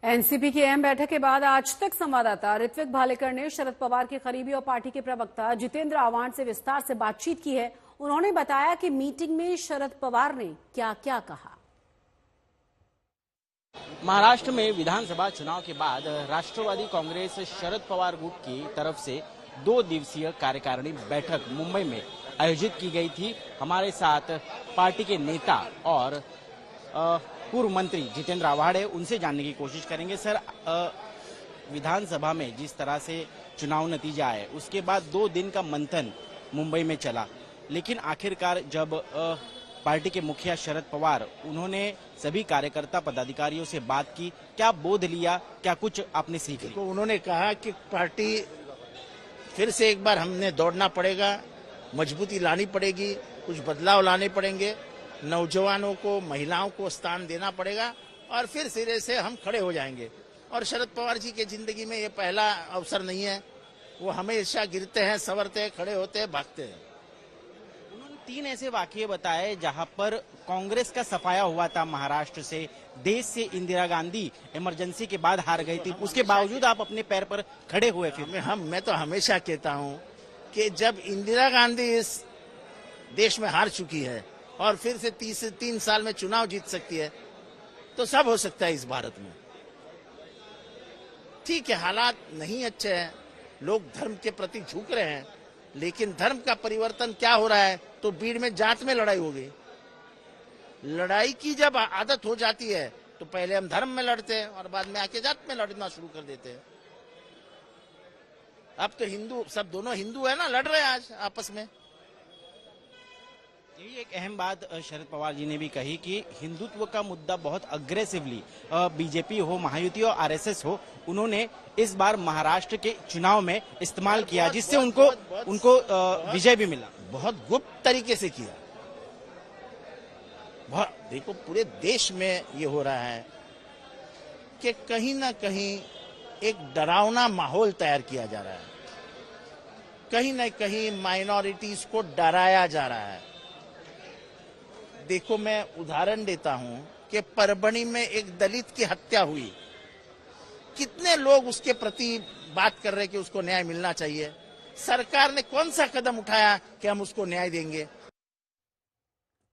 NCP की अहम बैठक के बाद आज तक संवाददाता ऋत्विक भालेकर ने शरद पवार के करीबी और पार्टी के प्रवक्ता जितेंद्र आव्हाड से विस्तार से बातचीत की है। उन्होंने बताया कि मीटिंग में शरद पवार ने क्या क्या कहा। महाराष्ट्र में विधानसभा चुनाव के बाद राष्ट्रवादी कांग्रेस शरद पवार गुट की तरफ से 2 दिवसीय कार्यकारिणी बैठक मुंबई में आयोजित की गई थी। हमारे साथ पार्टी के नेता और पूर्व मंत्री जितेंद्र आव्हाड है, उनसे जानने की कोशिश करेंगे। सर, विधानसभा में जिस तरह से चुनाव नतीजा आए उसके बाद 2 दिन का मंथन मुंबई में चला, लेकिन आखिरकार जब पार्टी के मुखिया शरद पवार उन्होंने सभी कार्यकर्ता पदाधिकारियों से बात की, क्या बोध लिया, क्या कुछ आपने सीख लिया? उन्होंने कहा कि पार्टी फिर से एक बार हमने दौड़ना पड़ेगा, मजबूती लानी पड़ेगी, कुछ बदलाव लाने पड़ेंगे, नौजवानों को महिलाओं को स्थान देना पड़ेगा और फिर सिरे से हम खड़े हो जाएंगे। और शरद पवार जी के जिंदगी में ये पहला अवसर नहीं है, वो हमेशा गिरते हैं, संवरते हैं, खड़े होते हैं, भागते हैं। उन्होंने 3 ऐसे वाकये बताए जहां पर कांग्रेस का सफाया हुआ था। महाराष्ट्र से, देश से इंदिरा गांधी इमरजेंसी के बाद हार गई थी, उसके बावजूद आप अपने पैर पर खड़े हुए। फिर मैं तो हमेशा कहता हूँ कि जब इंदिरा गांधी इस देश में हार चुकी है और फिर से 3 साल में चुनाव जीत सकती है तो सब हो सकता है इस भारत में। ठीक है, हालात नहीं अच्छे हैं, लोग धर्म के प्रति झुक रहे हैं, लेकिन धर्म का परिवर्तन क्या हो रहा है? तो भीड़ में जात में लड़ाई हो गई। लड़ाई की जब आदत हो जाती है तो पहले हम धर्म में लड़ते हैं और बाद में आके जात में लड़ना शुरू कर देते हैं। अब तो हिंदू, सब दोनों हिंदू है ना, लड़ रहे हैं आज आपस में। यही एक अहम बात शरद पवार जी ने भी कही कि हिंदुत्व का मुद्दा बहुत अग्रेसिवली बीजेपी हो, महायुति हो, आरएसएस हो, उन्होंने इस बार महाराष्ट्र के चुनाव में इस्तेमाल किया, जिससे उनको विजय भी मिला। बहुत गुप्त तरीके से किया। बहुत, देखो पूरे देश में ये हो रहा है कि कहीं ना कहीं एक डरावना माहौल तैयार किया जा रहा है, कहीं ना कहीं माइनॉरिटीज को डराया जा रहा है। देखो, मैं उदाहरण देता हूं कि परभणी में एक दलित की हत्या हुई, कितने लोग उसके प्रति बात कर रहे कि उसको न्याय मिलना चाहिए। सरकार ने कौन सा कदम उठाया कि हम उसको न्याय देंगे?